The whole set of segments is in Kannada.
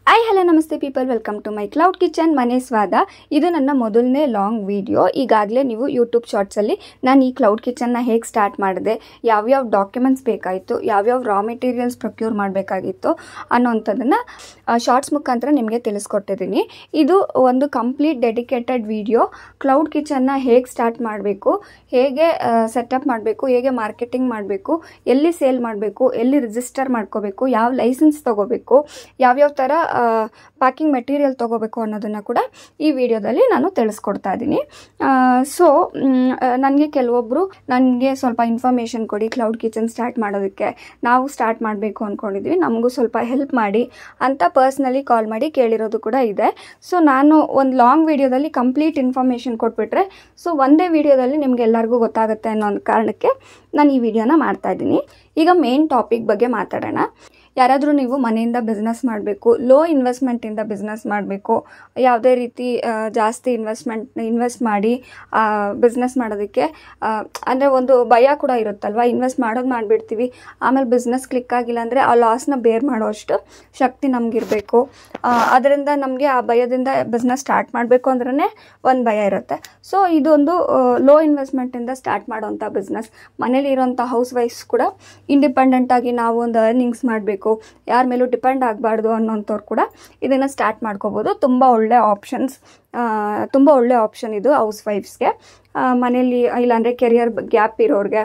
ಹಾಯ್ ಹಲೋ ನಮಸ್ತೆ people, welcome to my cloud kitchen Mane Swaada. ಇದು ನನ್ನ ಮೊದಲನೇ ಲಾಂಗ್ ವಿಡಿಯೋ. ಈಗಾಗಲೇ ನೀವು ಯೂಟ್ಯೂಬ್ ಶಾರ್ಟ್ಸಲ್ಲಿ ನಾನು ಈ ಕ್ಲೌಡ್ ಕಿಚನ್ನ ಹೇಗೆ ಸ್ಟಾರ್ಟ್ ಮಾಡಿದೆ, ಯಾವ್ಯಾವ ಡಾಕ್ಯುಮೆಂಟ್ಸ್ ಬೇಕಾಯಿತು, ಯಾವ್ಯಾವ ರಾ ಮೆಟೀರಿಯಲ್ಸ್ ಪ್ರೊಕ್ಯೂರ್ ಮಾಡಬೇಕಾಗಿತ್ತು ಅನ್ನೋವಂಥದ್ದನ್ನು ಶಾರ್ಟ್ಸ್ ಮುಖಾಂತರ ನಿಮಗೆ ತಿಳಿಸ್ಕೊಟ್ಟಿದ್ದೀನಿ. ಇದು ಒಂದು ಕಂಪ್ಲೀಟ್ ಡೆಡಿಕೇಟೆಡ್ ವಿಡಿಯೋ. ಕ್ಲೌಡ್ ಕಿಚನ್ನ ಹೇಗೆ ಸ್ಟಾರ್ಟ್ ಮಾಡಬೇಕು, ಹೇಗೆ ಸೆಟಪ್ ಮಾಡಬೇಕು, ಹೇಗೆ ಮಾರ್ಕೆಟಿಂಗ್ ಮಾಡಬೇಕು, ಎಲ್ಲಿ ಸೇಲ್ ಮಾಡಬೇಕು, ಎಲ್ಲಿ ರಿಜಿಸ್ಟರ್ ಮಾಡ್ಕೋಬೇಕು, ಯಾವ ಲೈಸೆನ್ಸ್ ತೊಗೋಬೇಕು, ಯಾವ್ಯಾವ ಥರ ಪ್ಯಾಕಿಂಗ್ ಮೆಟೀರಿಯಲ್ ತೊಗೋಬೇಕು ಅನ್ನೋದನ್ನು ಕೂಡ ಈ ವಿಡಿಯೋದಲ್ಲಿ ನಾನು ತಿಳಿಸ್ಕೊಡ್ತಾ ಇದ್ದೀನಿ. ಸೊ ನನಗೆ ಕೆಲವೊಬ್ಬರು ನನಗೆ ಸ್ವಲ್ಪ ಇನ್ಫಾರ್ಮೇಷನ್ ಕೊಡಿ, ಕ್ಲೌಡ್ ಕಿಚನ್ ಸ್ಟಾರ್ಟ್ ಮಾಡೋದಕ್ಕೆ ನಾವು ಸ್ಟಾರ್ಟ್ ಮಾಡಬೇಕು ಅಂದ್ಕೊಂಡಿದ್ವಿ, ನಮಗೂ ಸ್ವಲ್ಪ ಹೆಲ್ಪ್ ಮಾಡಿ ಅಂತ ಪರ್ಸ್ನಲಿ ಕಾಲ್ ಮಾಡಿ ಕೇಳಿರೋದು ಕೂಡ ಇದೆ. ಸೊ ನಾನು ಒಂದು ಲಾಂಗ್ ವಿಡಿಯೋದಲ್ಲಿ ಕಂಪ್ಲೀಟ್ ಇನ್ಫಾರ್ಮೇಷನ್ ಕೊಟ್ಬಿಟ್ರೆ ಸೊ ಒಂದೇ ವಿಡಿಯೋದಲ್ಲಿ ನಿಮ್ಗೆ ಎಲ್ಲರಿಗೂ ಗೊತ್ತಾಗುತ್ತೆ ಅನ್ನೋ ಒಂದು ಕಾರಣಕ್ಕೆ ನಾನು ಈ ವಿಡಿಯೋನ ಮಾಡ್ತಾ ಇದ್ದೀನಿ. ಈಗ ಮೇನ್ ಟಾಪಿಕ್ ಬಗ್ಗೆ ಮಾತಾಡೋಣ. ಯಾರಾದರೂ ನೀವು ಮನೆಯಿಂದ ಬಿಸ್ನೆಸ್ ಮಾಡಬೇಕು, ಲೋ ಇನ್ವೆಸ್ಟ್ಮೆಂಟಿಂದ ಬಿಸ್ನೆಸ್ ಮಾಡಬೇಕು, ಯಾವುದೇ ರೀತಿ ಜಾಸ್ತಿ ಇನ್ವೆಸ್ಟ್ ಮಾಡಿ ಬಿಸ್ನೆಸ್ ಮಾಡೋದಕ್ಕೆ ಅಂದರೆ ಒಂದು ಭಯ ಕೂಡ ಇರುತ್ತಲ್ವ, ಇನ್ವೆಸ್ಟ್ ಮಾಡಿಬಿಡ್ತೀವಿ, ಆಮೇಲೆ ಬಿಸ್ನೆಸ್ ಕ್ಲಿಕ್ ಆಗಿಲ್ಲ ಅಂದರೆ ಆ ಲಾಸ್ನ ಬೇರ್ ಮಾಡೋಷ್ಟು ಶಕ್ತಿ ನಮಗಿರಬೇಕು. ಅದರಿಂದ ನಮಗೆ ಆ ಭಯದಿಂದ ಬಿಸ್ನೆಸ್ ಸ್ಟಾರ್ಟ್ ಮಾಡಬೇಕು ಅಂದ್ರೇ ಒಂದು ಭಯ ಇರುತ್ತೆ. ಸೊ ಇದೊಂದು ಲೋ ಇನ್ವೆಸ್ಟ್ಮೆಂಟಿಂದ ಸ್ಟಾರ್ಟ್ ಮಾಡೋವಂಥ ಬಿಸ್ನೆಸ್. ಮನೇಲಿ ಇರೋಂಥ ಹೌಸ್ ವೈಫ್ಸ್ ಕೂಡ ಇಂಡಿಪೆಂಡೆಂಟಾಗಿ ನಾವು ಒಂದು ಅರ್ನಿಂಗ್ಸ್ ಮಾಡಬೇಕು, ಯಾರ ಮೇಲೂ ಡಿಪೆಂಡ್ ಆಗಬಾರ್ದು ಅನ್ನೋಂಥವ್ರು ಕೂಡ ಇದನ್ನು ಸ್ಟಾರ್ಟ್ ಮಾಡ್ಕೋಬೋದು. ತುಂಬ ಒಳ್ಳೆ ಆಪ್ಷನ್ ಇದು ಹೌಸ್ ವೈಫ್ಸ್ಗೆ. ಮನೇಲಿ ಇಲ್ಲಾಂದರೆ ಕೆರಿಯರ್ ಗ್ಯಾಪ್ ಇರೋರಿಗೆ,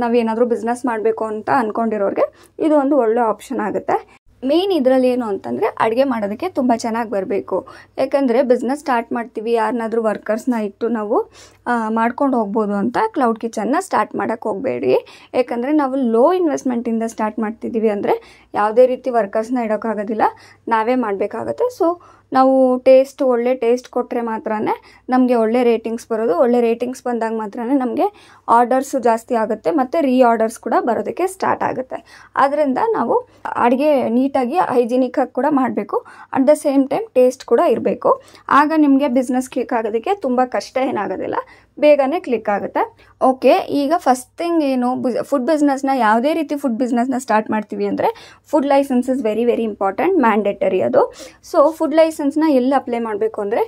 ನಾವೇನಾದರೂ ಬಿಸ್ನೆಸ್ ಮಾಡಬೇಕು ಅಂತ ಅಂದ್ಕೊಂಡಿರೋರಿಗೆ ಇದು ಒಂದು ಒಳ್ಳೆ ಆಪ್ಷನ್ ಆಗುತ್ತೆ. ಮೇನ್ ಇದರಲ್ಲಿ ಏನು ಅಂತಂದರೆ ಅಡುಗೆ ಮಾಡೋದಕ್ಕೆ ತುಂಬ ಚೆನ್ನಾಗಿ ಬರಬೇಕು. ಯಾಕಂದರೆ ಬಿಸ್ನೆಸ್ ಸ್ಟಾರ್ಟ್ ಮಾಡ್ತೀವಿ, ಯಾರನ್ನಾದ್ರೂ ವರ್ಕರ್ಸ್ನ ಇಟ್ಟು ನಾವು ಮಾಡ್ಕೊಂಡು ಹೋಗ್ಬೋದು ಅಂತ ಕ್ಲೌಡ್ ಕಿಚನ್ನ ಸ್ಟಾರ್ಟ್ ಮಾಡೋಕ್ಕೆ ಹೋಗಬೇಡಿ. ಯಾಕಂದರೆ ನಾವು ಲೋ ಇನ್ವೆಸ್ಟ್ಮೆಂಟಿಂದ ಸ್ಟಾರ್ಟ್ ಮಾಡ್ತಿದ್ದೀವಿ ಅಂದರೆ ಯಾವುದೇ ರೀತಿ ವರ್ಕರ್ಸ್ನ ಇಡೋಕ್ಕಾಗೋದಿಲ್ಲ, ನಾವೇ ಮಾಡಬೇಕಾಗತ್ತೆ. ಸೊ ನಾವು ಒಳ್ಳೆ ಟೇಸ್ಟ್ ಕೊಟ್ಟರೆ ಮಾತ್ರ ನಮಗೆ ಒಳ್ಳೆ ರೇಟಿಂಗ್ಸ್ ಬರೋದು. ಒಳ್ಳೆ ರೇಟಿಂಗ್ಸ್ ಬಂದಾಗ ಮಾತ್ರ ನಮಗೆ ಆರ್ಡರ್ಸು ಜಾಸ್ತಿ ಆಗುತ್ತೆ ಮತ್ತು ಆರ್ಡರ್ಸ್ ಕೂಡ ಬರೋದಕ್ಕೆ ಸ್ಟಾರ್ಟ್ ಆಗುತ್ತೆ. ಆದ್ದರಿಂದ ನಾವು ಅಡುಗೆ ನೀಟಾಗಿ ಹೈಜಿನಿಕಾಗಿ ಕೂಡ ಮಾಡಬೇಕು, at the same time taste ಕೂಡ ಇರಬೇಕು. ಆಗ ನಿಮಗೆ ಬಿಸ್ನೆಸ್ ಕ್ಲಿಕ್ ಆಗೋದಕ್ಕೆ ತುಂಬ ಕಷ್ಟ ಏನಾಗೋದಿಲ್ಲ, ಬೇಗನೆ ಕ್ಲಿಕ್ ಆಗುತ್ತೆ. ಓಕೆ, ಈಗ ಫಸ್ಟ್ ಥಿಂಗ್ ಏನು, ಫುಡ್ ಬಿಸ್ನೆಸ್ನ ಯಾವುದೇ ರೀತಿ ಫುಡ್ ಬಿಸ್ನೆಸ್ನ ಸ್ಟಾರ್ಟ್ ಮಾಡ್ತೀವಿ ಅಂದರೆ food license is very very important, mandatory ಅದು. ಸೊ ಫುಡ್ ಲೈಸೆನ್ಸ್ನ ಎಲ್ಲಿ ಅಪ್ಲೈ ಮಾಡಬೇಕು ಅಂದರೆ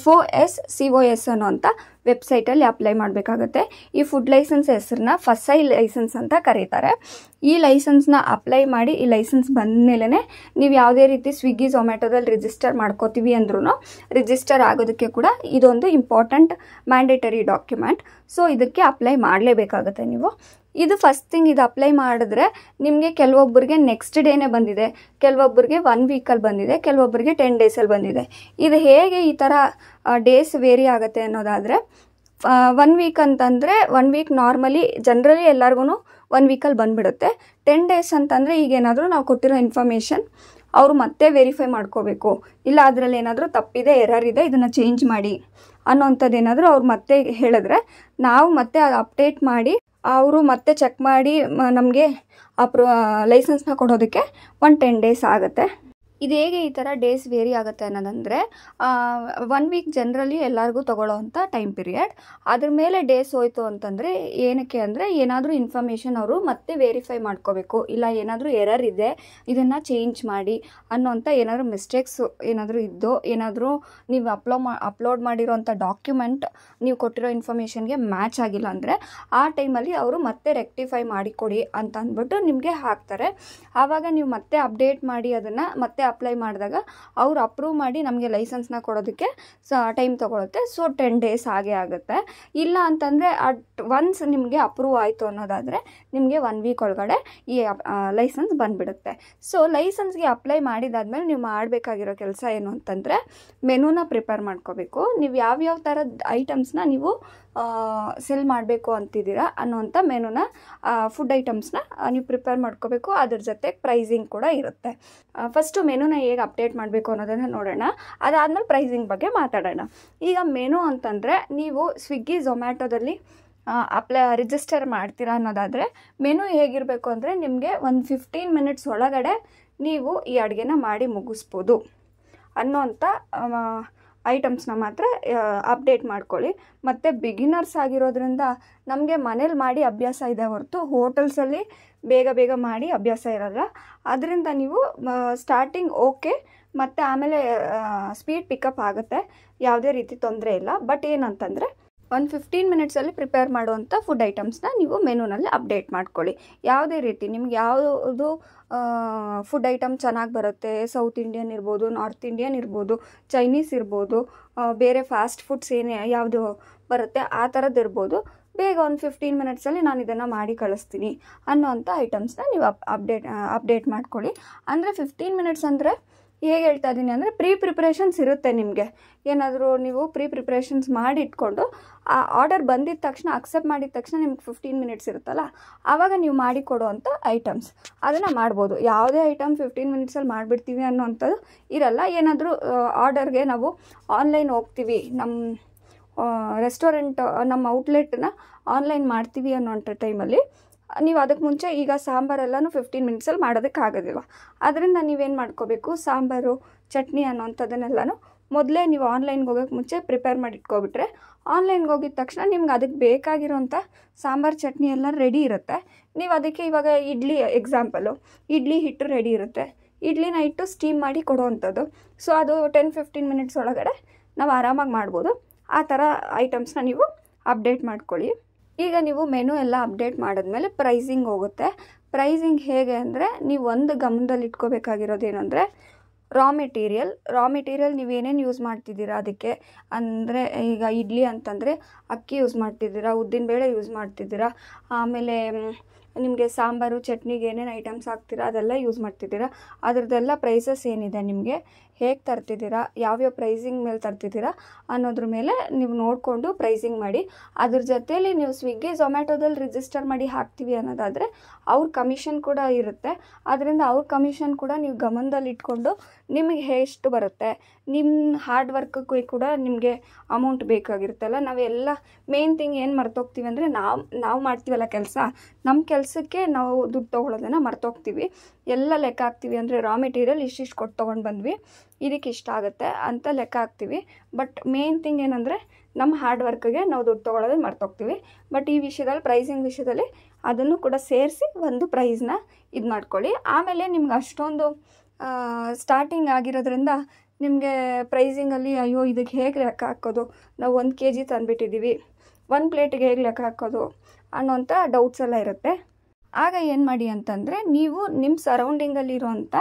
FOSCOS ಅನ್ನೋಂಥ ವೆಬ್ಸೈಟಲ್ಲಿ ಅಪ್ಲೈ ಮಾಡಬೇಕಾಗುತ್ತೆ. ಈ ಫುಡ್ ಲೈಸೆನ್ಸ್ ಹೆಸರನ್ನ ಫಸೈ ಲೈಸೆನ್ಸ್ ಅಂತ ಕರೀತಾರೆ. ಈ ಲೈಸೆನ್ಸ್ನ ಅಪ್ಲೈ ಮಾಡಿ, ಈ ಲೈಸೆನ್ಸ್ ಬಂದ ಮೇಲೆ ನೀವು ಯಾವುದೇ ರೀತಿ ಸ್ವಿಗ್ಗಿ ಝೊಮ್ಯಾಟೋದಲ್ಲಿ ರಿಜಿಸ್ಟರ್ ಮಾಡ್ಕೋತೀವಿ ಅಂದ್ರೂ ರಿಜಿಸ್ಟರ್ ಆಗೋದಕ್ಕೆ ಕೂಡ ಇದೊಂದು ಇಂಪಾರ್ಟೆಂಟ್ ಮ್ಯಾಂಡೇಟರಿ ಡಾಕ್ಯುಮೆಂಟ್. ಸೊ ಇದಕ್ಕೆ ಅಪ್ಲೈ ಮಾಡಲೇಬೇಕಾಗುತ್ತೆ ನೀವು. ಇದು ಫಸ್ಟ್ ಥಿಂಗ್. ಇದು ಅಪ್ಲೈ ಮಾಡಿದ್ರೆ ನಿಮಗೆ ಕೆಲವೊಬ್ಬರಿಗೆ ನೆಕ್ಸ್ಟ್ ಡೇನೇ ಬಂದಿದೆ, ಕೆಲವೊಬ್ಬರಿಗೆ 1 ವೀಕಲ್ಲಿ ಬಂದಿದೆ, ಕೆಲವೊಬ್ಬರಿಗೆ 10 ಡೇಸಲ್ಲಿ ಬಂದಿದೆ. ಇದು ಹೇಗೆ ಈ ಥರ ಡೇಸ್ ವೇರಿ ಆಗುತ್ತೆ ಅನ್ನೋದಾದರೆ, 1 ವೀಕ್ ಅಂತಂದರೆ 1 ವೀಕ್ ನಾರ್ಮಲಿ ಜನರಲಿ ಎಲ್ಲರಿಗೂ 1 ವೀಕಲ್ಲಿ ಬಂದುಬಿಡುತ್ತೆ. 10 ಡೇಸ್ ಅಂತಂದರೆ ಈಗೇನಾದರೂ ನಾವು ಕೊಟ್ಟಿರೋ ಇನ್ಫಾರ್ಮೇಷನ್ ಅವರು ಮತ್ತೆ ವೆರಿಫೈ ಮಾಡ್ಕೋಬೇಕು, ಇಲ್ಲ ಅದರಲ್ಲಿ ಏನಾದರೂ ತಪ್ಪಿದೆ, ಎರರ್ ಇದೆ, ಇದನ್ನು ಚೇಂಜ್ ಮಾಡಿ ಅನ್ನೋಂಥದ್ದು ಏನಾದರೂ ಅವ್ರು ಮತ್ತೆ ಹೇಳಿದ್ರೆ ನಾವು ಮತ್ತೆ ಅದು ಅಪ್ಡೇಟ್ ಮಾಡಿ ಅವರು ಮತ್ತೆ ಚೆಕ್ ಮಾಡಿ ನಮಗೆ ಲೈಸೆನ್ಸ್ನ ಕೊಡೋದಕ್ಕೆ 10 ಡೇಸ್ ಆಗುತ್ತೆ. ಇದು ಹೇಗೆ ಈ ಥರ ಡೇಸ್ ವೇರಿ ಆಗುತ್ತೆ ಅನ್ನೋದಂದರೆ 1 ವೀಕ್ ಜನರಲಿ ಎಲ್ಲರಿಗೂ ತೊಗೊಳ್ಳೋವಂಥ ಟೈಮ್ ಪೀರಿಯಡ್. ಅದ್ರ ಮೇಲೆ ಡೇಸ್ ಹೋಯ್ತು ಅಂತಂದರೆ ಏನಕ್ಕೆ ಅಂದರೆ ಏನಾದರೂ ಇನ್ಫಾರ್ಮೇಷನ್ ಅವರು ಮತ್ತೆ ವೆರಿಫೈ ಮಾಡ್ಕೋಬೇಕು, ಇಲ್ಲ ಏನಾದರೂ ಎರರ್ ಇದೆ ಇದನ್ನು ಚೇಂಜ್ ಮಾಡಿ ಅನ್ನೋಂಥ ಏನಾದರೂ ಮಿಸ್ಟೇಕ್ಸ್ ಏನಾದರೂ ಇದ್ದು, ಏನಾದರೂ ನೀವು ಅಪ್ಲೋಡ್ ಮಾಡಿರೋಂಥ ಡಾಕ್ಯುಮೆಂಟ್ ನೀವು ಕೊಟ್ಟಿರೋ ಇನ್ಫಾರ್ಮೇಷನ್ಗೆ ಮ್ಯಾಚ್ ಆಗಿಲ್ಲ ಅಂದರೆ ಆ ಟೈಮಲ್ಲಿ ಅವರು ಮತ್ತೆ ರೆಕ್ಟಿಫೈ ಮಾಡಿಕೊಡಿ ಅಂತ ಅಂದ್ಬಿಟ್ಟು ನಿಮಗೆ ಹಾಕ್ತಾರೆ. ಆವಾಗ ನೀವು ಮತ್ತೆ ಅಪ್ಡೇಟ್ ಮಾಡಿ ಅದನ್ನು ಮತ್ತೆ ಅಪ್ಲೈ ಮಾಡಿದಾಗ ಅವರು ಅಪ್ರೂವ್ ಮಾಡಿ ನಮಗೆ ಲೈಸೆನ್ಸ್ನ ಕೊಡೋದಕ್ಕೆ ಟೈಮ್ ತೊಗೊಳುತ್ತೆ. ಸೊ 10 ಡೇಸ್ ಆಗೇ ಆಗುತ್ತೆ. ಇಲ್ಲ ಅಂತಂದರೆ ಒನ್ಸ್ ನಿಮಗೆ ಅಪ್ರೂವ್ ಆಯಿತು ಅನ್ನೋದಾದರೆ ನಿಮಗೆ 1 ವೀಕ್ ಒಳಗಡೆ ಈ ಲೈಸೆನ್ಸ್ ಬಂದುಬಿಡುತ್ತೆ. ಸೊ ಲೈಸೆನ್ಸ್ಗೆ ಅಪ್ಲೈ ಮಾಡಿದಾದ್ಮೇಲೆ ನೀವು ಮಾಡಬೇಕಾಗಿರೋ ಕೆಲಸ ಏನು ಅಂತಂದರೆ ಮೆನುನ ಪ್ರಿಪೇರ್ ಮಾಡ್ಕೋಬೇಕು. ನೀವು ಯಾವ್ಯಾವ ಥರದ ಐಟಮ್ಸ್ನ ನೀವು ಸೆಲ್ ಮಾಡಬೇಕು ಅಂತಿದ್ದೀರಾ ಅನ್ನೋಂಥ ಮೆನುನ, ಫುಡ್ ಐಟಮ್ಸ್ನ ನೀವು ಪ್ರಿಪೇರ್ ಮಾಡ್ಕೋಬೇಕು. ಅದ್ರ ಜೊತೆ ಪ್ರೈಸಿಂಗ್ ಕೂಡ ಇರುತ್ತೆ. ಫಸ್ಟು ಮೆನುನ ಹೇಗೆ ಅಪ್ಡೇಟ್ ಮಾಡಬೇಕು ಅನ್ನೋದನ್ನು ನೋಡೋಣ, ಅದಾದಮೇಲೆ ಪ್ರೈಸಿಂಗ್ ಬಗ್ಗೆ ಮಾತಾಡೋಣ. ಈಗ ಮೆನು ಅಂತಂದರೆ ನೀವು ಸ್ವಿಗ್ಗಿ ಝೊಮ್ಯಾಟೋದಲ್ಲಿ ರಿಜಿಸ್ಟರ್ ಮಾಡ್ತೀರಾ ಅನ್ನೋದಾದರೆ ಮೆನು ಹೇಗಿರಬೇಕು ಅಂದರೆ ನಿಮಗೆ ಒಂದು 15 ಮಿನಿಟ್ಸ್ ಒಳಗಡೆ ನೀವು ಈ ಅಡುಗೆನ ಮಾಡಿ ಮುಗಿಸ್ಬೋದು ಅನ್ನೋಂಥ ಐಟಮ್ಸ್ನ ಮಾತ್ರ ಅಪ್ಡೇಟ್ ಮಾಡ್ಕೊಳ್ಳಿ. ಮತ್ತು ಬಿಗಿನರ್ಸ್ ಆಗಿರೋದ್ರಿಂದ ನಮಗೆ ಮನೇಲಿ ಮಾಡಿ ಅಭ್ಯಾಸ ಇದೆ ಹೊರತು ಹೋಟೆಲ್ಸಲ್ಲಿ ಬೇಗ ಮಾಡಿ ಅಭ್ಯಾಸ ಇರೋಲ್ಲ. ಅದರಿಂದ ನೀವು ಸ್ಟಾರ್ಟಿಂಗ್ ಓಕೆ, ಮತ್ತು ಆಮೇಲೆ ಸ್ಪೀಡ್ ಪಿಕಪ್ ಆಗುತ್ತೆ, ಯಾವುದೇ ರೀತಿ ತೊಂದರೆ ಇಲ್ಲ. ಬಟ್ ಏನಂತಂದರೆ ಒಂದು 15 ಮಿನಿಟ್ಸಲ್ಲಿ ಪ್ರಿಪೇರ್ ಮಾಡುವಂಥ ಫುಡ್ ಐಟಮ್ಸ್ನ ನೀವು ಮೆನುನಲ್ಲಿ ಅಪ್ಡೇಟ್ ಮಾಡ್ಕೊಳ್ಳಿ. ಯಾವುದೇ ರೀತಿ ನಿಮ್ಗೆ ಯಾವುದು ಫುಡ್ ಐಟಮ್ ಚೆನ್ನಾಗಿ ಬರುತ್ತೆ, ಸೌತ್ ಇಂಡಿಯನ್ ಇರ್ಬೋದು, ನಾರ್ತ್ ಇಂಡಿಯನ್ ಇರ್ಬೋದು, ಚೈನೀಸ್ ಇರ್ಬೋದು, ಬೇರೆ ಫಾಸ್ಟ್ ಫುಡ್ಸ್ ಯಾವುದು ಬರುತ್ತೆ ಆ ಥರದ್ದು ಇರ್ಬೋದು, ಬೇಗ ಒಂದು 15 ಮಿನಿಟ್ಸಲ್ಲಿ ನಾನು ಇದನ್ನು ಮಾಡಿ ಕಳಿಸ್ತೀನಿ ಅನ್ನೋವಂಥ ಐಟಮ್ಸ್ನ ನೀವು ಅಪ್ಡೇಟ್ ಮಾಡ್ಕೊಳ್ಳಿ. ಅಂದರೆ 15 ಮಿನಿಟ್ಸ್ ಅಂದರೆ ಹೇಗೆ ಹೇಳ್ತಾ ಇದ್ದೀನಿ ಅಂದರೆ ಪ್ರಿಪ್ರೇಷನ್ಸ್ ಇರುತ್ತೆ ನಿಮಗೆ. ಏನಾದರೂ ನೀವು ಪ್ರಿಪ್ರೇಷನ್ಸ್ ಮಾಡಿ ಇಟ್ಕೊಂಡು ಆ ಆರ್ಡರ್ ಬಂದಿದ್ದ ತಕ್ಷಣ ಅಕ್ಸೆಪ್ಟ್ ಮಾಡಿದ ತಕ್ಷಣ ನಿಮ್ಗೆ 15 ಮಿನಿಟ್ಸ್ ಇರುತ್ತಲ್ಲ, ಆವಾಗ ನೀವು ಮಾಡಿ ಕೊಡುವಂಥ ಐಟಮ್ಸ್ ಅದನ್ನು ಮಾಡ್ಬೋದು. ಯಾವುದೇ ಐಟಮ್ 15 ಮಿನಿಟ್ಸಲ್ಲಿ ಮಾಡಿಬಿಡ್ತೀವಿ ಅನ್ನೋವಂಥದ್ದು ಇರಲ್ಲ. ಏನಾದರೂ ಆರ್ಡರ್ಗೆ ನಾವು ಆನ್ಲೈನ್ ಹೋಗ್ತೀವಿ, ನಮ್ಮ ರೆಸ್ಟೋರೆಂಟ್ ನಮ್ಮ ಔಟ್ಲೆಟ್ನ ಆನ್ಲೈನ್ ಮಾಡ್ತೀವಿ ಅನ್ನೋಂಥ ಟೈಮಲ್ಲಿ ನೀವು ಅದಕ್ಕೆ ಮುಂಚೆ ಈಗ ಸಾಂಬಾರೆಲ್ಲನೂ 15 ಮಿನಿಟ್ಸಲ್ಲಿ ಮಾಡೋದಕ್ಕಾಗೋದಿಲ್ಲ. ಅದರಿಂದ ನೀವೇನು ಮಾಡ್ಕೋಬೇಕು, ಸಾಂಬಾರು ಚಟ್ನಿ ಅನ್ನೋಂಥದ್ದನ್ನೆಲ್ಲನೂ ಮೊದಲೇ ನೀವು ಆನ್ಲೈನ್ಗೆ ಹೋಗೋಕ್ಕೆ ಮುಂಚೆ ಪ್ರಿಪೇರ್ ಮಾಡಿ ಇಟ್ಕೊಬಿಟ್ರೆ, ಆನ್ಲೈನ್ಗೆ ಹೋಗಿದ ತಕ್ಷಣ ನಿಮ್ಗೆ ಅದಕ್ಕೆ ಬೇಕಾಗಿರೋಂಥ ಸಾಂಬಾರು ಚಟ್ನಿ ಎಲ್ಲ ರೆಡಿ ಇರುತ್ತೆ. ನೀವು ಅದಕ್ಕೆ ಇವಾಗ ಇಡ್ಲಿ ಎಕ್ಸಾಂಪಲು, ಇಡ್ಲಿ ಹಿಟ್ಟು ರೆಡಿ ಇರುತ್ತೆ, ಇಡ್ಲಿನ ಇಟ್ಟು ಸ್ಟೀಮ್ ಮಾಡಿ ಕೊಡುವಂಥದ್ದು. ಸೊ ಅದು 10-15 ಮಿನಿಟ್ಸ್ ಒಳಗಡೆ ನಾವು ಆರಾಮಾಗಿ ಮಾಡ್ಬೋದು. ಆ ಥರ ಐಟಮ್ಸ್ನ ನೀವು ಅಪ್ಡೇಟ್ ಮಾಡ್ಕೊಳ್ಳಿ. ಈಗ ನೀವು ಮೆನು ಎಲ್ಲ ಅಪ್ಡೇಟ್ ಮಾಡಿದ್ಮೇಲೆ ಪ್ರೈಸಿಂಗ್ ಹೋಗುತ್ತೆ. ಪ್ರೈಸಿಂಗ್ ಹೇಗೆ ಅಂದರೆ ನೀವು ಒಂದು ಗಮನದಲ್ಲಿ ಇಟ್ಕೋಬೇಕಾಗಿರೋದೇನು ಅಂದರೆ ರಾ ಮೆಟೀರಿಯಲ್ ನೀವು ಏನೇನು ಯೂಸ್ ಮಾಡ್ತಿದ್ದೀರಾ ಅದಕ್ಕೆ. ಅಂದರೆ ಈಗ ಇಡ್ಲಿ ಅಂತಂದರೆ ಅಕ್ಕಿ ಯೂಸ್ ಮಾಡ್ತಿದ್ದೀರಾ, ಉದ್ದಿನಬೇಳೆ ಯೂಸ್ ಮಾಡ್ತಿದ್ದೀರಾ, ಆಮೇಲೆ ನಿಮಗೆ ಸಾಂಬಾರು ಚಟ್ನಿಗೆ ಏನೇನು ಐಟಮ್ಸ್ ಹಾಕ್ತೀರಾ ಅದೆಲ್ಲ ಯೂಸ್ ಮಾಡ್ತಿದ್ದೀರಾ, ಅದರದ್ದೆಲ್ಲ ಪ್ರೈಸಸ್ ಏನಿದೆ, ನಿಮಗೆ ಹೇಗೆ ತರ್ತಿದ್ದೀರಾ, ಯಾವ್ಯಾವ ಪ್ರೈಸಿಂಗ್ ಮೇಲೆ ತರ್ತಿದ್ದೀರಾ ಅನ್ನೋದ್ರ ಮೇಲೆ ನೀವು ನೋಡಿಕೊಂಡು ಪ್ರೈಸಿಂಗ್ ಮಾಡಿ. ಅದ್ರ ಜೊತೆಯಲ್ಲಿ ನೀವು ಸ್ವಿಗ್ಗಿ ಝೊಮ್ಯಾಟೋದಲ್ಲಿ ರಿಜಿಸ್ಟರ್ ಮಾಡಿ ಹಾಕ್ತೀವಿ ಅನ್ನೋದಾದರೆ ಅವ್ರ ಕಮಿಷನ್ ಕೂಡ ಇರುತ್ತೆ. ಅದರಿಂದ ಅವ್ರ ಕಮಿಷನ್ ಕೂಡ ನೀವು ಗಮನದಲ್ಲಿ ಇಟ್ಕೊಂಡು ನಿಮಗೆ ಎಷ್ಟು ಬರುತ್ತೆ, ನಿಮ್ಮ ಹಾರ್ಡ್ ವರ್ಕ್ಗೆ ಕೂಡ ನಿಮಗೆ ಅಮೌಂಟ್ ಬೇಕಾಗಿರುತ್ತಲ್ಲ. ನಾವೆಲ್ಲ ಮೇನ್ ಥಿಂಗ್ ಏನು ಮರ್ತೋಗ್ತೀವಿ ಅಂದರೆ ನಾವು ಮಾಡ್ತೀವಲ್ಲ ಕೆಲಸ, ನಮ್ಮ ಕೆಲಸಕ್ಕೆ ನಾವು ದುಡ್ಡು ತೊಗೊಳೋದನ್ನು ಮರ್ತೋಗ್ತೀವಿ. ಎಲ್ಲ ಲೆಕ್ಕ ಹಾಕ್ತೀವಿ ಅಂದರೆ ರಾ ಮೆಟೀರಿಯಲ್ ಇಷ್ಟಿಷ್ಟು ಕೊಟ್ಟು ತೊಗೊಂಡು ಬಂದ್ವಿ, ಇದಕ್ಕೆ ಇಷ್ಟ ಆಗುತ್ತೆ ಅಂತ ಲೆಕ್ಕ ಹಾಕ್ತೀವಿ. ಬಟ್ ಮೇನ್ ಥಿಂಗ್ ಏನಂದರೆ ನಮ್ಮ ಹಾರ್ಡ್ ವರ್ಕ್ಗೆ ನಾವು ದುಡ್ಡು ತೊಗೊಳೋದನ್ನು ಮರ್ತೋಗ್ತೀವಿ. ಬಟ್ ಈ ವಿಷಯದಲ್ಲಿ ಪ್ರೈಸಿಂಗ್ ವಿಷಯದಲ್ಲಿ ಅದನ್ನು ಕೂಡ ಸೇರಿಸಿ ಒಂದು ಪ್ರೈಸ್ನ ಇದು ಮಾಡ್ಕೊಳ್ಳಿ. ಆಮೇಲೆ ನಿಮ್ಗೆ ಅಷ್ಟೊಂದು ಸ್ಟಾರ್ಟಿಂಗ್ ಆಗಿರೋದ್ರಿಂದ ನಿಮಗೆ ಪ್ರೈಸಿಂಗಲ್ಲಿ ಅಯ್ಯೋ ಇದಕ್ಕೆ ಹೇಗೆ ಲೆಕ್ಕ ಹಾಕೋದು, ನಾವು 1 kg ತಂದುಬಿಟ್ಟಿದ್ದೀವಿ, 1 ಪ್ಲೇಟಿಗೆ ಹೇಗೆ ಲೆಕ್ಕ ಹಾಕೋದು ಅನ್ನೋಂಥ ಡೌಟ್ಸ್ ಎಲ್ಲ ಇರುತ್ತೆ. ಆಗ ಏನು ಮಾಡಿ ಅಂತಂದರೆ ನೀವು ನಿಮ್ಮ ಸರೌಂಡಿಂಗಲ್ಲಿರೋಂಥ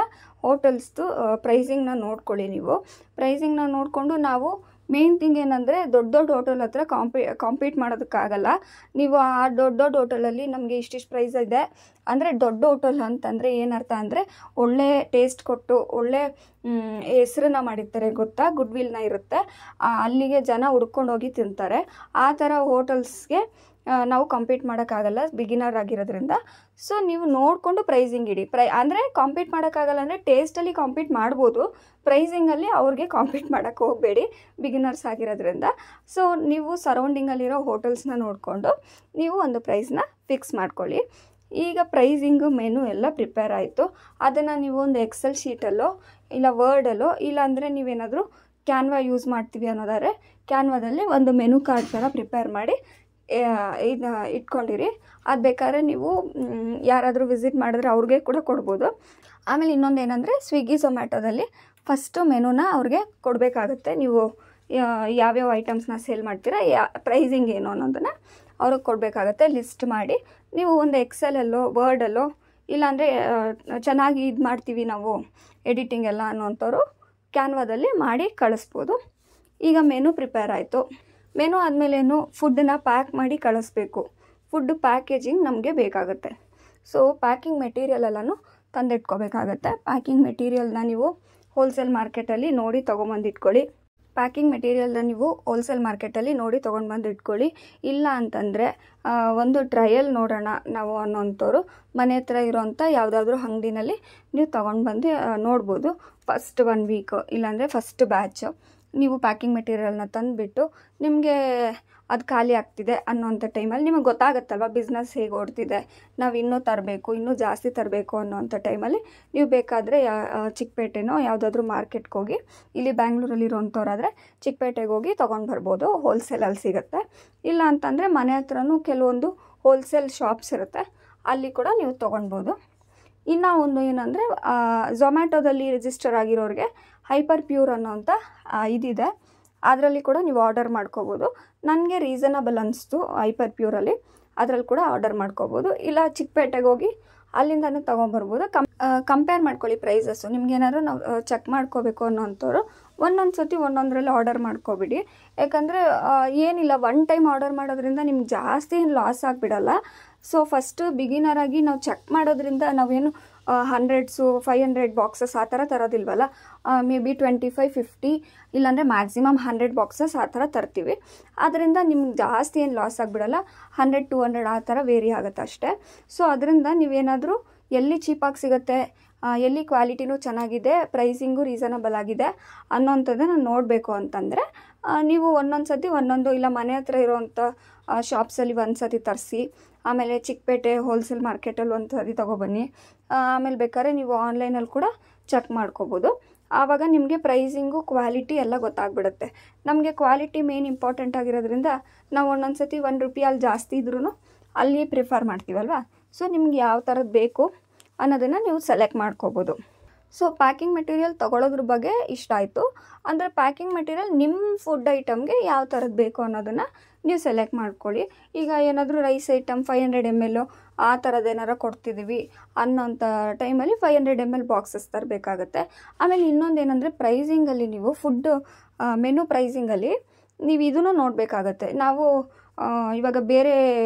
ಹೋಟೆಲ್ಸ್ದು ಪ್ರೈಸಿಂಗ್ನ ನೋಡ್ಕೊಳ್ಳಿ. ನೀವು ಪ್ರೈಸಿಂಗ್ನ ನೋಡಿಕೊಂಡು ನಾವು ಮೇನ್ ಥಿಂಗ್ ಏನಂದರೆ ದೊಡ್ಡ ಹೋಟೆಲ್ ಹತ್ರ ಕಾಂಪೀಟ್ ಮಾಡೋದಕ್ಕಾಗಲ್ಲ. ನೀವು ಆ ದೊಡ್ಡ ಹೋಟೆಲಲ್ಲಿ ನಮಗೆ ಇಷ್ಟಿಷ್ಟು ಪ್ರೈಸ್ ಇದೆ ಅಂದರೆ, ದೊಡ್ಡ ಹೋಟೆಲ್ ಅಂತಂದರೆ ಏನರ್ಥ ಅಂದರೆ ಒಳ್ಳೆ ಟೇಸ್ಟ್ ಕೊಟ್ಟು ಒಳ್ಳೆ ಹೆಸ್ರನ್ನ ಮಾಡಿರ್ತಾರೆ ಗೊತ್ತಾ, ಗುಡ್ ವಿಲ್ನ ಇರುತ್ತೆ, ಅಲ್ಲಿಗೆ ಜನ ಹುಡ್ಕೊಂಡು ಹೋಗಿ ತಿಂತಾರೆ. ಆ ಥರ ಹೋಟೆಲ್ಸ್ಗೆ ನಾವು ಕಾಂಪೀಟ್ ಮಾಡೋಕ್ಕಾಗಲ್ಲ ಬಿಗಿನರ್ ಆಗಿರೋದ್ರಿಂದ. ಸೊ ನೀವು ನೋಡಿಕೊಂಡು ಪ್ರೈಸಿಂಗ್ ಇಡಿ. ಅಂದರೆ ಕಾಂಪೀಟ್ ಮಾಡೋಕ್ಕಾಗಲ್ಲ ಅಂದರೆ ಟೇಸ್ಟಲ್ಲಿ ಕಾಂಪೀಟ್ ಮಾಡ್ಬೋದು, ಪ್ರೈಸಿಂಗಲ್ಲಿ ಅವ್ರಿಗೆ ಕಾಂಪೀಟ್ ಮಾಡೋಕ್ಕೆ ಹೋಗಬೇಡಿ ಬಿಗಿನರ್ಸ್ ಆಗಿರೋದ್ರಿಂದ. ಸೊ ನೀವು ಸರೌಂಡಿಂಗಲ್ಲಿರೋ ಹೋಟೆಲ್ಸ್ನ ನೋಡಿಕೊಂಡು ನೀವು ಒಂದು ಪ್ರೈಸ್ನ ಫಿಕ್ಸ್ ಮಾಡ್ಕೊಳ್ಳಿ. ಈಗ ಪ್ರೈಸಿಂಗು ಮೆನು ಎಲ್ಲ ಪ್ರಿಪೇರ್ ಆಯಿತು. ಅದನ್ನು ನೀವು ಒಂದು ಎಕ್ಸೆಲ್ ಶೀಟಲ್ಲೋ ಇಲ್ಲ ವರ್ಡಲ್ಲೋ, ಇಲ್ಲಾಂದರೆ ನೀವೇನಾದರೂ ಕ್ಯಾನ್ವಾ ಯೂಸ್ ಮಾಡ್ತೀವಿ ಅನ್ನೋದಾದರೆ ಕ್ಯಾನ್ವಾದಲ್ಲಿ ಒಂದು ಮೆನು ಕಾರ್ಡ್ ಥರ ಪ್ರಿಪೇರ್ ಮಾಡಿ ಇಟ್ಕೊಂಡಿರಿ. ಅದು ಬೇಕಾದ್ರೆ ನೀವು ಯಾರಾದರೂ ವಿಸಿಟ್ ಮಾಡಿದ್ರೆ ಅವ್ರಿಗೆ ಕೂಡ ಕೊಡ್ಬೋದು. ಆಮೇಲೆ ಇನ್ನೊಂದು ಏನಂದರೆ ಸ್ವಿಗ್ಗಿ ಝೊಮ್ಯಾಟೋದಲ್ಲಿ ಫಸ್ಟು ಮೆನುನ ಅವ್ರಿಗೆ ಕೊಡಬೇಕಾಗುತ್ತೆ. ನೀವು ಯಾವ್ಯಾವ ಐಟಮ್ಸ್ನ ಸೇಲ್ ಮಾಡ್ತೀರಾ, ಪ್ರೈಸಿಂಗ್ ಏನು ಅನ್ನೋದನ್ನು ಅವ್ರಿಗೆ ಕೊಡಬೇಕಾಗತ್ತೆ. ಲಿಸ್ಟ್ ಮಾಡಿ ನೀವು ಒಂದು ಎಕ್ಸೆಲಲ್ಲೋ ವರ್ಡಲ್ಲೋ, ಇಲ್ಲಾಂದರೆ ಚೆನ್ನಾಗಿ ಇದು ಮಾಡ್ತೀವಿ ನಾವು ಎಡಿಟಿಂಗ್ ಎಲ್ಲ ಅನ್ನೋಂಥವ್ರು ಕ್ಯಾನ್ವಾದಲ್ಲಿ ಮಾಡಿ ಕಳಿಸ್ಬೋದು. ಈಗ ಮೆನು ಪ್ರಿಪೇರ್ ಆಯಿತು. ಮೆನು ಆದಮೇಲೇನು ಫುಡ್ಡನ್ನ ಪ್ಯಾಕ್ ಮಾಡಿ ಕಳಿಸ್ಬೇಕು. ಫುಡ್ ಪ್ಯಾಕೇಜಿಂಗ್ ನಮಗೆ ಬೇಕಾಗುತ್ತೆ. ಸೊ ಪ್ಯಾಕಿಂಗ್ ಮೆಟೀರಿಯಲ್ ಎಲ್ಲನೂ ತಂದಿಟ್ಕೋಬೇಕಾಗತ್ತೆ. ಪ್ಯಾಕಿಂಗ್ ಮೆಟೀರಿಯಲ್ನ ನೀವು ಹೋಲ್ಸೇಲ್ ಮಾರ್ಕೆಟಲ್ಲಿ ನೋಡಿ ತೊಗೊಂಬಂದು ಇಟ್ಕೊಳ್ಳಿ. ತೊಗೊಂಡು ಬಂದು ಇಟ್ಕೊಳ್ಳಿ. ಇಲ್ಲ ಅಂತಂದರೆ ಒಂದು ಟ್ರಯಲ್ ನೋಡೋಣ ನಾವು ಅನ್ನೋಂಥವ್ರು ಮನೆ ಹತ್ರ ಇರೋಂಥ ಯಾವುದಾದ್ರೂ ಅಂಗಡಿನಲ್ಲಿ ನೀವು ತೊಗೊಂಡು ಬಂದು ನೋಡ್ಬೋದು. ಫಸ್ಟ್ 1 ವೀಕ್ ಇಲ್ಲಾಂದರೆ ಫಸ್ಟ್ ಬ್ಯಾಚ್ ನೀವು ಪ್ಯಾಕಿಂಗ್ ಮೆಟೀರಿಯಲ್ನ ತಂದುಬಿಟ್ಟು ನಿಮಗೆ ಅದು ಖಾಲಿ ಆಗ್ತಿದೆ ಅನ್ನೋಂಥ ಟೈಮಲ್ಲಿ ನಿಮಗೆ ಗೊತ್ತಾಗುತ್ತಲ್ವ ಬಿಸ್ನೆಸ್ ಹೇಗೆ ಓಡ್ತಿದೆ, ನಾವು ಇನ್ನೂ ತರಬೇಕು, ಇನ್ನೂ ಜಾಸ್ತಿ ತರಬೇಕು ಅನ್ನೋಂಥ ಟೈಮಲ್ಲಿ ನೀವು ಬೇಕಾದರೆ ಚಿಕ್ಕಪೇಟೆನೋ ಯಾವುದಾದ್ರೂ ಮಾರ್ಕೆಟ್ಗೆ ಹೋಗಿ, ಇಲ್ಲಿ ಬ್ಯಾಂಗ್ಳೂರಲ್ಲಿರೋಂಥವ್ರಾದರೆ ಚಿಕ್ಕಪೇಟೆಗೆ ಹೋಗಿ ತೊಗೊಂಡು ಬರ್ಬೋದು, ಹೋಲ್ಸೇಲಲ್ಲಿ ಸಿಗುತ್ತೆ. ಇಲ್ಲ ಅಂತಂದರೆ ಮನೆ ಹತ್ರನೂ ಕೆಲವೊಂದು ಹೋಲ್ಸೇಲ್ ಶಾಪ್ಸ್ ಇರುತ್ತೆ, ಅಲ್ಲಿ ಕೂಡ ನೀವು ತೊಗೊಳ್ಬೋದು. ಇನ್ನು ಒಂದು ಏನಂದರೆ ಝೊಮ್ಯಾಟೊದಲ್ಲಿ ರಿಜಿಸ್ಟರ್ ಆಗಿರೋರಿಗೆ ಹೈಪರ್ ಪ್ಯೂರ್ ಅನ್ನೋಂಥ ಇದಿದೆ, ಅದರಲ್ಲಿ ಕೂಡ ನೀವು ಆರ್ಡರ್ ಮಾಡ್ಕೋಬೋದು. ನನಗೆ ರೀಸನಬಲ್ ಅನಿಸ್ತು ಹೈಪರ್ ಪ್ಯೂರಲ್ಲಿ, ಅದರಲ್ಲಿ ಕೂಡ ಆರ್ಡರ್ ಮಾಡ್ಕೋಬೋದು. ಇಲ್ಲ ಚಿಕ್ಕಪೇಟೆಗೆ ಹೋಗಿ ಅಲ್ಲಿಂದನೇ ತೊಗೊಂಬರ್ಬೋದು. ಕಂಪೇರ್ ಮಾಡ್ಕೊಳ್ಳಿ ಪ್ರೈಸಸ್ಸು. ನಿಮ್ಗೇನಾದ್ರು ನಾವು ಚೆಕ್ ಮಾಡ್ಕೋಬೇಕು ಅನ್ನೋಂಥವ್ರು ಒಂದೊಂದು ಸತಿ ಒಂದೊಂದರಲ್ಲಿ ಆರ್ಡರ್ ಮಾಡ್ಕೊಬಿಡಿ. ಯಾಕಂದರೆ ಏನಿಲ್ಲ, ಒನ್ ಟೈಮ್ ಆರ್ಡರ್ ಮಾಡೋದ್ರಿಂದ ನಿಮ್ಗೆ ಜಾಸ್ತಿ ಏನು ಲಾಸ್ ಆಗಿಬಿಡಲ್ಲ. ಸೊ ಫಸ್ಟು ಬಿಗಿನರಾಗಿ ನಾವು ಚೆಕ್ ಮಾಡೋದ್ರಿಂದ ನಾವೇನು 100 500 ಬಾಕ್ಸಸ್ ಆ ಥರ ತರೋದಿಲ್ವಲ್ಲ, ಮೇ ಬಿ 25 50 ಇಲ್ಲಾಂದರೆ ಮ್ಯಾಕ್ಸಿಮಮ್ 100 ಬಾಕ್ಸಸ್ ಆ ಥರ ತರ್ತೀವಿ. ಅದರಿಂದ ನಿಮ್ಗೆ ಜಾಸ್ತಿ ಏನು ಲಾಸ್ ಆಗಿಬಿಡಲ್ಲ, 100 200 ಆ ಥರ ವೇರಿ ಆಗುತ್ತೆ ಅಷ್ಟೇ. ಸೊ ಅದರಿಂದ ನೀವೇನಾದರೂ ಎಲ್ಲಿ ಚೀಪಾಗಿ ಸಿಗುತ್ತೆ, ಎಲ್ಲಿ ಕ್ವಾಲಿಟಿನೂ ಚೆನ್ನಾಗಿದೆ, ಪ್ರೈಸಿಂಗು ರೀಸನಬಲ್ ಆಗಿದೆ ಅನ್ನೋಂಥದ್ದನ್ನು ನೋಡಬೇಕು ಅಂತಂದರೆ ನೀವು ಒಂದೊಂದು ಸತಿ ಒಂದೊಂದು, ಇಲ್ಲ ಮನೆ ಹತ್ರ ಇರೋವಂಥ ಶಾಪ್ಸಲ್ಲಿ ಒಂದು ಸತಿ ತರಿಸಿ, ಆಮೇಲೆ ಚಿಕ್ಕಪೇಟೆ ಹೋಲ್ಸೇಲ್ ಮಾರ್ಕೆಟಲ್ಲಿ ಒಂದು ಸತಿ ತೊಗೊಬನ್ನಿ. ಆಮೇಲೆ ಬೇಕಾದ್ರೆ ನೀವು ಆನ್ಲೈನಲ್ಲಿ ಕೂಡ ಚೆಕ್ ಮಾಡ್ಕೋಬೋದು. ಆವಾಗ ನಿಮಗೆ ಪ್ರೈಸಿಂಗು ಕ್ವಾಲಿಟಿ ಎಲ್ಲ ಗೊತ್ತಾಗ್ಬಿಡುತ್ತೆ. ನಮಗೆ ಕ್ವಾಲಿಟಿ ಮೇನ್ ಇಂಪಾರ್ಟೆಂಟ್ ಆಗಿರೋದ್ರಿಂದ ನಾವು ಒಂದೊಂದು ಸತಿ ₹1 ಅಲ್ಲಿ ಜಾಸ್ತಿ ಇದ್ರೂ ಅಲ್ಲಿ ಪ್ರಿಫರ್ ಮಾಡ್ತೀವಲ್ವ. ಸೊ ನಿಮ್ಗೆ ಯಾವ ಥರದ್ದು ಬೇಕು ಅನ್ನೋದನ್ನು ನೀವು ಸೆಲೆಕ್ಟ್ ಮಾಡ್ಕೋಬೋದು. ಸೊ ಪ್ಯಾಕಿಂಗ್ ಮೆಟೀರಿಯಲ್ ತೊಗೊಳೋದ್ರ ಬಗ್ಗೆ ಇಷ್ಟ ಆಯಿತು. ಅಂದರೆ ಪ್ಯಾಕಿಂಗ್ ಮೆಟೀರಿಯಲ್ ನಿಮ್ಮ ಫುಡ್ ಐಟಮ್ಗೆ ಯಾವ ಥರದ್ದು ಬೇಕು ಅನ್ನೋದನ್ನು ನೀವು ಸೆಲೆಕ್ಟ್ ಮಾಡ್ಕೊಳ್ಳಿ. ಈಗ ಏನಾದರೂ ರೈಸ್ ಐಟಮ್ 500 ml ಆ ಥರದ್ದು ಏನಾರು ಕೊಡ್ತಿದ್ದೀವಿ ಅನ್ನೋಂಥ ಟೈಮಲ್ಲಿ 500 ml ಬಾಕ್ಸಸ್ ತರಬೇಕಾಗತ್ತೆ. ಆಮೇಲೆ ಇನ್ನೊಂದು ಏನಂದರೆ ಪ್ರೈಸಿಂಗಲ್ಲಿ ನೀವು ಫುಡ್ಡು ಮೆನು ಪ್ರೈಸಿಂಗಲ್ಲಿ ನೀವು ಇದನ್ನು ನೋಡಬೇಕಾಗತ್ತೆ. ನಾವು ಇವಾಗ ಬೇರೆ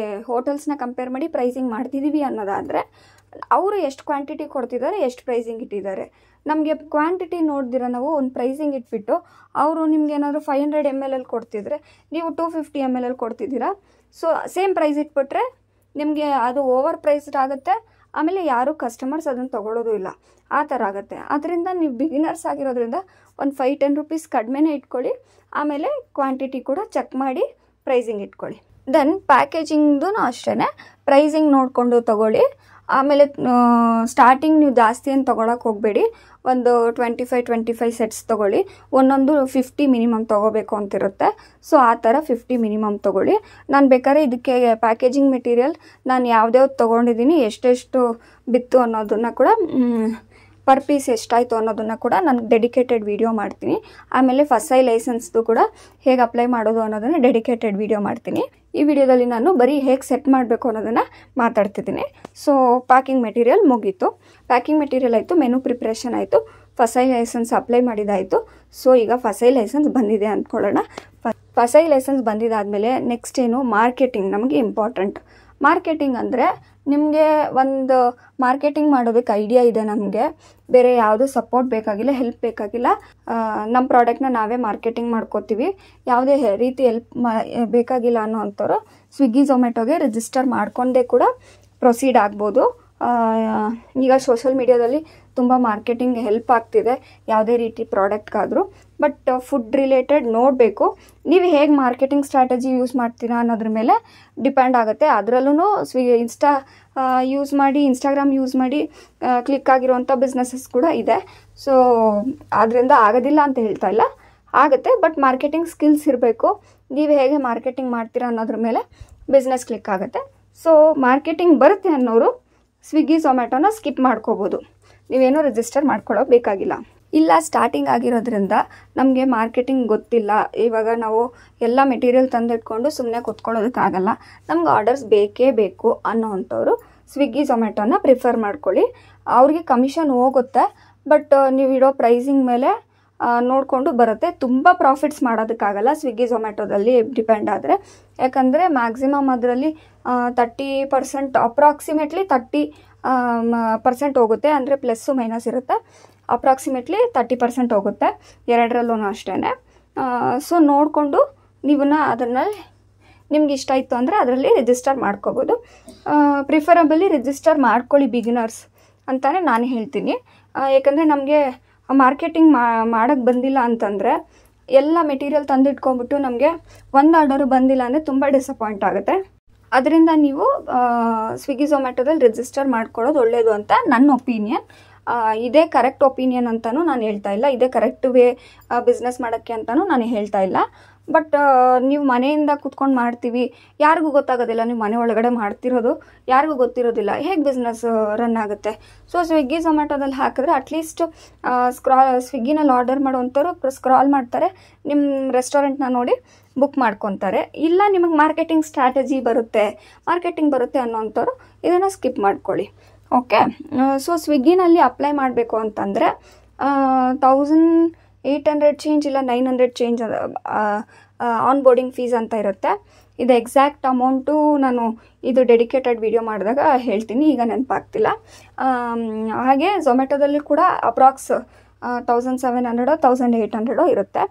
ಹೋಟೆಲ್ಸ್ನ ಕಂಪೇರ್ ಮಾಡಿ ಪ್ರೈಸಿಂಗ್ ಮಾಡ್ತಿದ್ದೀವಿ ಅನ್ನೋದಾದರೆ ಅವರು ಎಷ್ಟು ಕ್ವಾಂಟಿಟಿ ಕೊಡ್ತಿದ್ದಾರೆ, ಎಷ್ಟು ಪ್ರೈಸಿಂಗ್ ಇಟ್ಟಿದ್ದಾರೆ. ನಮಗೆ ಕ್ವಾಂಟಿಟಿ ನೋಡ್ದಿರ ನಾವು ಒಂದು ಪ್ರೈಸಿಂಗ್ ಇಟ್ಬಿಟ್ಟು ಅವರು ನಿಮ್ಗೆ ಏನಾದರೂ 500 ml ಅಲ್ಲಿ ಕೊಡ್ತಿದ್ರೆ ನೀವು 250 ml ಅಲ್ಲಿ ಕೊಡ್ತಿದ್ದೀರಾ. ಸೊ ಸೇಮ್ ಪ್ರೈಸ್ ಇಟ್ಬಿಟ್ರೆ ನಿಮಗೆ ಅದು ಓವರ್ ಪ್ರೈಸ್ಡ್ ಆಗುತ್ತೆ. ಆಮೇಲೆ ಯಾರೂ ಕಸ್ಟಮರ್ಸ್ ಅದನ್ನು ತೊಗೊಳ್ಳೋದು ಇಲ್ಲ, ಆ ಥರ ಆಗುತ್ತೆ. ಅದರಿಂದ ನೀವು ಬಿಗಿನರ್ಸ್ ಆಗಿರೋದ್ರಿಂದ ಒಂದು 5-10 ರೂಪೀಸ್ ಕಡಿಮೆನೇ ಇಟ್ಕೊಳ್ಳಿ. ಆಮೇಲೆ ಕ್ವಾಂಟಿಟಿ ಕೂಡ ಚೆಕ್ ಮಾಡಿ ಪ್ರೈಸಿಂಗ್ ಇಟ್ಕೊಳ್ಳಿ. ದೆನ್ ಪ್ಯಾಕೇಜಿಂಗ್ದು ಅಷ್ಟೇ ಪ್ರೈಸಿಂಗ್ ನೋಡಿಕೊಂಡು ತೊಗೊಳ್ಳಿ. ಆಮೇಲೆ ಸ್ಟಾರ್ಟಿಂಗ್ ನೀವು ಜಾಸ್ತಿ ಏನು ತೊಗೊಳಕ್ಕೆ ಹೋಗಬೇಡಿ. ಒಂದು 25 ಸೆಟ್ಸ್ ತೊಗೊಳ್ಳಿ. ಒಂದೊಂದು 50 ಮಿನಿಮಮ್ ತೊಗೋಬೇಕು ಅಂತಿರುತ್ತೆ. ಸೊ ಆ ಥರ 50 ಮಿನಿಮಮ್ ತೊಗೊಳ್ಳಿ. ನಾನು ಬೇಕಾದ್ರೆ ಇದಕ್ಕೆ ಪ್ಯಾಕೇಜಿಂಗ್ ಮೆಟೀರಿಯಲ್ ನಾನು ಯಾವ್ದ್ಯಾವ್ದು ತೊಗೊಂಡಿದ್ದೀನಿ, ಎಷ್ಟೆಷ್ಟು ಬಿತ್ತು ಅನ್ನೋದನ್ನು ಕೂಡ, ಪರ್ ಪೀಸ್ ಎಷ್ಟಾಯಿತು ಅನ್ನೋದನ್ನು ಕೂಡ ನಾನು ಡೆಡಿಕೇಟೆಡ್ ವಿಡಿಯೋ ಮಾಡ್ತೀನಿ. ಆಮೇಲೆ FSSAI ಲೈಸೆನ್ಸ್ದು ಕೂಡ ಹೇಗೆ ಅಪ್ಲೈ ಮಾಡೋದು ಅನ್ನೋದನ್ನು ಡೆಡಿಕೇಟೆಡ್ ವಿಡಿಯೋ ಮಾಡ್ತೀನಿ. ಈ ವಿಡಿಯೋದಲ್ಲಿ ನಾನು ಬರೀ ಹೇಗೆ ಸೆಟ್ ಮಾಡಬೇಕು ಅನ್ನೋದನ್ನು ಮಾತಾಡ್ತಿದ್ದೀನಿ. ಸೊ ಪ್ಯಾಕಿಂಗ್ ಮೆಟೀರಿಯಲ್ ಮುಗೀತು, ಪ್ಯಾಕಿಂಗ್ ಮೆಟೀರಿಯಲ್ ಆಯಿತು, ಮೆನು ಪ್ರಿಪ್ರೇಷನ್ ಆಯಿತು, FSSAI ಲೈಸೆನ್ಸ್ ಅಪ್ಲೈ ಮಾಡಿದ್ದಾಯಿತು. ಸೊ ಈಗ FSSAI ಲೈಸೆನ್ಸ್ ಬಂದಿದೆ ಅಂದ್ಕೊಳ್ಳೋಣ. FSSAI ಲೈಸೆನ್ಸ್ ಬಂದಿದ್ದಾದಮೇಲೆ ನೆಕ್ಸ್ಟ್ ಏನು, ಮಾರ್ಕೆಟಿಂಗ್ ನಮಗೆ ಇಂಪಾರ್ಟೆಂಟ್. ಮಾರ್ಕೆಟಿಂಗ್ ಅಂದರೆ ನಿಮಗೆ ಒಂದು ಮಾರ್ಕೆಟಿಂಗ್ ಮಾಡೋದಕ್ಕೆ ಐಡಿಯಾ ಇದೆ, ನಮಗೆ ಬೇರೆ ಯಾವುದೂ ಸಪೋರ್ಟ್ ಬೇಕಾಗಿಲ್ಲ, ಹೆಲ್ಪ್ ಬೇಕಾಗಿಲ್ಲ. ನಮ್ಮ ಪ್ರಾಡಕ್ಟ್ನ ನಾವೇ ಮಾರ್ಕೆಟಿಂಗ್ ಮಾಡ್ಕೋತೀವಿ, ಯಾವುದೇ ರೀತಿ ಹೆಲ್ಪ್ ಬೇಕಾಗಿಲ್ಲ ಅನ್ನೋ ಅಂಥವ್ರು ಸ್ವಿಗ್ಗಿ ಝೊಮ್ಯಾಟೊಗೆ ರಿಜಿಸ್ಟರ್ ಮಾಡ್ಕೊಂಡೇ ಕೂಡ ಪ್ರೊಸೀಡ್ ಆಗ್ಬೋದು. ಈಗ ಸೋಷಲ್ ಮೀಡಿಯಾದಲ್ಲಿ ತುಂಬ ಮಾರ್ಕೆಟಿಂಗ್ ಹೆಲ್ಪ್ ಆಗ್ತಿದೆ ಯಾವುದೇ ರೀತಿ ಪ್ರಾಡಕ್ಟ್ಗಾದರೂ. ಬಟ್ ಫುಡ್ ರಿಲೇಟೆಡ್ ನೋಡಬೇಕು, ನೀವು ಹೇಗೆ ಮಾರ್ಕೆಟಿಂಗ್ ಸ್ಟ್ರಾಟಜಿ ಯೂಸ್ ಮಾಡ್ತೀರಾ ಅನ್ನೋದ್ರ ಮೇಲೆ ಡಿಪೆಂಡ್ ಆಗುತ್ತೆ. ಅದರಲ್ಲೂ ಇನ್ಸ್ಟಾಗ್ರಾಮ್ ಯೂಸ್ ಮಾಡಿ ಕ್ಲಿಕ್ ಆಗಿರೋವಂಥ ಬಿಸ್ನೆಸಸ್ ಕೂಡ ಇದೆ. ಸೊ ಅದರಿಂದ ಆಗೋದಿಲ್ಲ ಅಂತ ಹೇಳ್ತಾ ಇಲ್ಲ, ಆಗುತ್ತೆ. ಬಟ್ ಮಾರ್ಕೆಟಿಂಗ್ ಸ್ಕಿಲ್ಸ್ ಇರಬೇಕು. ನೀವು ಹೇಗೆ ಮಾರ್ಕೆಟಿಂಗ್ ಮಾಡ್ತೀರಾ ಅನ್ನೋದ್ರ ಮೇಲೆ ಬಿಸ್ನೆಸ್ ಕ್ಲಿಕ್ ಆಗುತ್ತೆ. ಸೊ ಮಾರ್ಕೆಟಿಂಗ್ ಬರುತ್ತೆ ಅನ್ನೋರು ಸ್ವಿಗ್ಗಿ ಝೊಮ್ಯಾಟೊನ ಸ್ಕಿಪ್ ಮಾಡ್ಕೋಬೋದು, ನೀವೇನೂ ರಿಜಿಸ್ಟರ್ ಮಾಡ್ಕೊಳ್ಳೋ ಬೇಕಾಗಿಲ್ಲ. ಇಲ್ಲ ಸ್ಟಾರ್ಟಿಂಗ್ ಆಗಿರೋದ್ರಿಂದ ನಮಗೆ ಮಾರ್ಕೆಟಿಂಗ್ ಗೊತ್ತಿಲ್ಲ, ಇವಾಗ ನಾವು ಎಲ್ಲ ಮೆಟೀರಿಯಲ್ ತಂದಿಟ್ಕೊಂಡು ಸುಮ್ಮನೆ ಕೂತ್ಕೊಳ್ಳೋದಕ್ಕಾಗಲ್ಲ, ನಮ್ಗೆ ಆರ್ಡರ್ಸ್ ಬೇಕೇ ಬೇಕು ಅನ್ನೋವಂಥವ್ರು ಸ್ವಿಗ್ಗಿ ಝೊಮ್ಯಾಟೊನ ಪ್ರಿಫರ್ ಮಾಡ್ಕೊಳ್ಳಿ. ಅವ್ರಿಗೆ ಕಮಿಷನ್ ಹೋಗುತ್ತೆ, ಬಟ್ ನೀವು ಇಡೋ ಪ್ರೈಸಿಂಗ್ ಮೇಲೆ ನೋಡಿಕೊಂಡು ಬರುತ್ತೆ. ತುಂಬ ಪ್ರಾಫಿಟ್ಸ್ ಮಾಡೋದಕ್ಕಾಗಲ್ಲ ಸ್ವಿಗ್ಗಿ ಝೊಮ್ಯಾಟೊದಲ್ಲಿ ಡಿಪೆಂಡ್ ಆದರೆ, ಯಾಕಂದರೆ ಮ್ಯಾಕ್ಸಿಮಮ್ ಅದರಲ್ಲಿ 30% ಅಪ್ರಾಕ್ಸಿಮೇಟ್ಲಿ 30% ಹೋಗುತ್ತೆ. ಅಂದರೆ ಪ್ಲಸ್ಸು ಮೈನಸ್ ಇರುತ್ತೆ, ಅಪ್ರಾಕ್ಸಿಮೇಟ್ಲಿ 30% ಹೋಗುತ್ತೆ ಎರಡರಲ್ಲೂ ಅಷ್ಟೇ. ಸೊ ನೋಡಿಕೊಂಡು ಅದನ್ನು ನಿಮ್ಗೆ ಇಷ್ಟ ಇತ್ತು ಅಂದರೆ ಅದರಲ್ಲಿ ರಿಜಿಸ್ಟರ್ ಮಾಡ್ಕೋಬೋದು. ಪ್ರಿಫರಬಲಿ ರಿಜಿಸ್ಟರ್ ಮಾಡ್ಕೊಳ್ಳಿ ಬಿಗಿನರ್ಸ್ ಅಂತಲೇ ನಾನು ಹೇಳ್ತೀನಿ. ಯಾಕಂದರೆ ನಮಗೆ ಮಾರ್ಕೆಟಿಂಗ್ ಮಾಡೋಕ್ಕೆ ಬಂದಿಲ್ಲ ಅಂತಂದರೆ ಎಲ್ಲ ಮೆಟೀರಿಯಲ್ ತಂದಿಟ್ಕೊಂಡ್ಬಿಟ್ಟು ನಮಗೆ ಒಂದು ಆರ್ಡರು ಬಂದಿಲ್ಲ ಅಂದರೆ ತುಂಬ ಡಿಸಪಾಯಿಂಟ್ ಆಗುತ್ತೆ. ಅದರಿಂದ ನೀವು ಸ್ವಿಗ್ಗಿ ಝೊಮ್ಯಾಟೊದಲ್ಲಿ ರಿಜಿಸ್ಟರ್ ಮಾಡ್ಕೊಳ್ಳೋದು ಒಳ್ಳೆಯದು ಅಂತ ನನ್ನ ಒಪಿನಿಯನ್. ಇದೇ ಕರೆಕ್ಟ್ ಒಪಿನಿಯನ್ ಅಂತಲೂ ನಾನು ಹೇಳ್ತಾ ಇಲ್ಲ, ಇದೇ ಕರೆಕ್ಟ್ ವೇ ಬಿಸ್ನೆಸ್ ಮಾಡೋಕ್ಕೆ ಅಂತಲೂ ನಾನು ಹೇಳ್ತಾ ಇಲ್ಲ. ಬಟ್ ನೀವು ಮನೆಯಿಂದ ಕೂತ್ಕೊಂಡು ಮಾಡ್ತೀವಿ, ಯಾರಿಗೂ ಗೊತ್ತಾಗೋದಿಲ್ಲ ನೀವು ಮನೆ ಒಳಗಡೆ ಮಾಡ್ತಿರೋದು, ಯಾರಿಗೂ ಗೊತ್ತಿರೋದಿಲ್ಲ, ಹೇಗೆ ಬಿಸ್ನೆಸ್ ರನ್ ಆಗುತ್ತೆ. ಸೊ ಸ್ವಿಗ್ಗಿ ಝೊಮ್ಯಾಟೊದಲ್ಲಿ ಹಾಕಿದ್ರೆ ಅಟ್ಲೀಸ್ಟ್ ಸ್ವಿಗ್ಗಿನಲ್ಲಿ ಆರ್ಡರ್ ಮಾಡೋವಂಥವ್ರು ಸ್ಕ್ರಾಲ್ ಮಾಡ್ತಾರೆ, ನಿಮ್ಮ ರೆಸ್ಟೋರೆಂಟ್ನ ನೋಡಿ ಬುಕ್ ಮಾಡ್ಕೊತಾರೆ. ಇಲ್ಲ ನಿಮಗೆ ಮಾರ್ಕೆಟಿಂಗ್ ಸ್ಟ್ರಾಟಜಿ ಮಾರ್ಕೆಟಿಂಗ್ ಬರುತ್ತೆ ಅನ್ನೋವಂಥವ್ರು ಇದನ್ನು ಸ್ಕಿಪ್ ಮಾಡ್ಕೊಳ್ಳಿ. ಓಕೆ, ಸೊ ಸ್ವಿಗ್ಗಿನಲ್ಲಿ ಅಪ್ಲೈ ಮಾಡಬೇಕು ಅಂತಂದರೆ 1800 ಚೇಂಜ್ ಇಲ್ಲ 900 ಚೇಂಜ್ ಆನ್ ಬೋರ್ಡಿಂಗ್ ಫೀಸ್ ಅಂತ ಇರುತ್ತೆ. ಇದು ಎಕ್ಸಾಕ್ಟ್ ಅಮೌಂಟು ನಾನು ಇದು ಡೆಡಿಕೇಟೆಡ್ ವಿಡಿಯೋ ಮಾಡಿದಾಗ ಹೇಳ್ತೀನಿ, ಈಗ ನೆನಪಾಗ್ತಿಲ್ಲ. ಹಾಗೆ ಝೊಮ್ಯಾಟೊದಲ್ಲಿ ಕೂಡ ಅಪ್ರಾಕ್ಸ್ 1700 1800 ಇರುತ್ತೆ.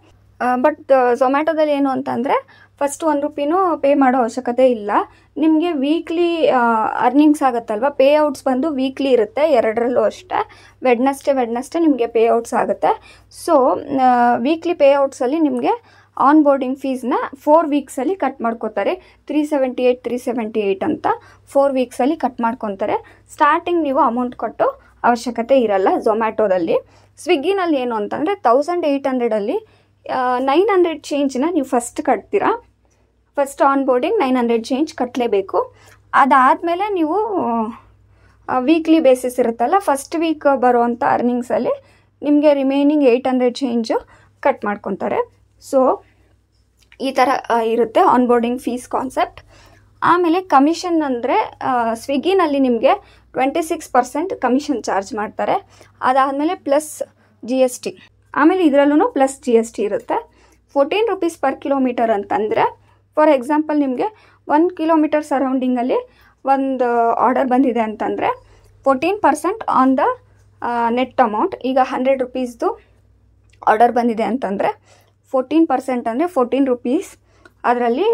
ಬಟ್ ಝೊಮ್ಯಾಟೊದಲ್ಲಿ ಏನು ಅಂತಂದರೆ ಫಸ್ಟ್ 1 ರೂಪಾಯಿನೂ ಪೇ ಮಾಡೋ ಅವಶ್ಯಕತೆ ಇಲ್ಲ. ನಿಮಗೆ ವೀಕ್ಲಿ ಅರ್ನಿಂಗ್ಸ್ ಆಗುತ್ತಲ್ವ, ಪೇ ಔಟ್ಸ್ ಬಂದು ವೀಕ್ಲಿ ಇರುತ್ತೆ, 2ರಲ್ಲೂ ಅಷ್ಟೇ. ವೆಡ್ನೆಸ್ಡೇ ನಿಮಗೆ ಪೇ ಔಟ್ಸ್ ಆಗುತ್ತೆ. ಸೊ ವೀಕ್ಲಿ ಪೇ ಔಟ್ಸಲ್ಲಿ ನಿಮಗೆ ಆನ್ ಬೋರ್ಡಿಂಗ್ ಫೀಸ್ನ 4 ವೀಕ್ಸಲ್ಲಿ ಕಟ್ ಮಾಡ್ಕೋತಾರೆ. 378 ಅಂತ 4 ವೀಕ್ಸಲ್ಲಿ ಕಟ್ ಮಾಡ್ಕೊತಾರೆ. ಸ್ಟಾರ್ಟಿಂಗ್ ನೀವು ಅಮೌಂಟ್ ಕೊಟ್ಟು ಅವಶ್ಯಕತೆ ಇರಲ್ಲ ಝೊಮ್ಯಾಟೊದಲ್ಲಿ. ಸ್ವಿಗ್ಗಿನಲ್ಲಿ ಏನು ಅಂತಂದರೆ 1800ಅಲ್ಲಿ 900 ಚೇಂಜ್ನ ನೀವು ಫಸ್ಟ್ ಕಟ್ತೀರಾ. ಫಸ್ಟ್ ಆನ್ ಬೋರ್ಡಿಂಗ್ 900 ಚೇಂಜ್ ಕಟ್ಟಲೇಬೇಕು. ಅದಾದಮೇಲೆ ನೀವು ವೀಕ್ಲಿ ಬೇಸಿಸ್ ಇರುತ್ತಲ್ಲ, ಫಸ್ಟ್ ವೀಕ್ ಬರೋವಂಥ ಅರ್ನಿಂಗ್ಸಲ್ಲಿ ನಿಮಗೆ ರಿಮೈನಿಂಗ್ 800 ಚೇಂಜು ಕಟ್ ಮಾಡ್ಕೊತಾರೆ. ಸೊ ಈ ಥರ ಇರುತ್ತೆ ಆನ್ ಬೋರ್ಡಿಂಗ್ ಫೀಸ್ ಕಾನ್ಸೆಪ್ಟ್. ಆಮೇಲೆ ಕಮಿಷನ್ ಅಂದರೆ ಸ್ವಿಗ್ಗಿನಲ್ಲಿ ನಿಮಗೆ 26% ಕಮಿಷನ್ ಚಾರ್ಜ್ ಮಾಡ್ತಾರೆ. ಅದಾದಮೇಲೆ ಪ್ಲಸ್ GST, ಆಮೇಲೆ ಇದರಲ್ಲೂ ಪ್ಲಸ್ GST ಇರುತ್ತೆ. 14 ರೂಪೀಸ್ ಪರ್ ಕಿಲೋಮೀಟರ್ ಅಂತಂದರೆ, ಫಾರ್ ಎಕ್ಸಾಂಪಲ್ ನಿಮಗೆ 1 ಕಿಲೋಮೀಟರ್ ಸರೌಂಡಿಂಗಲ್ಲಿ ಒಂದು ಆರ್ಡರ್ ಬಂದಿದೆ ಅಂತಂದರೆ 14% ಆನ್ ದ ನೆಟ್ ಅಮೌಂಟ್. ಈಗ 100 ರೂಪೀಸ್ದು ಆರ್ಡರ್ ಬಂದಿದೆ ಅಂತಂದರೆ 14% ಅಂದರೆ 14 ರೂಪೀಸ್. ಅದರಲ್ಲಿ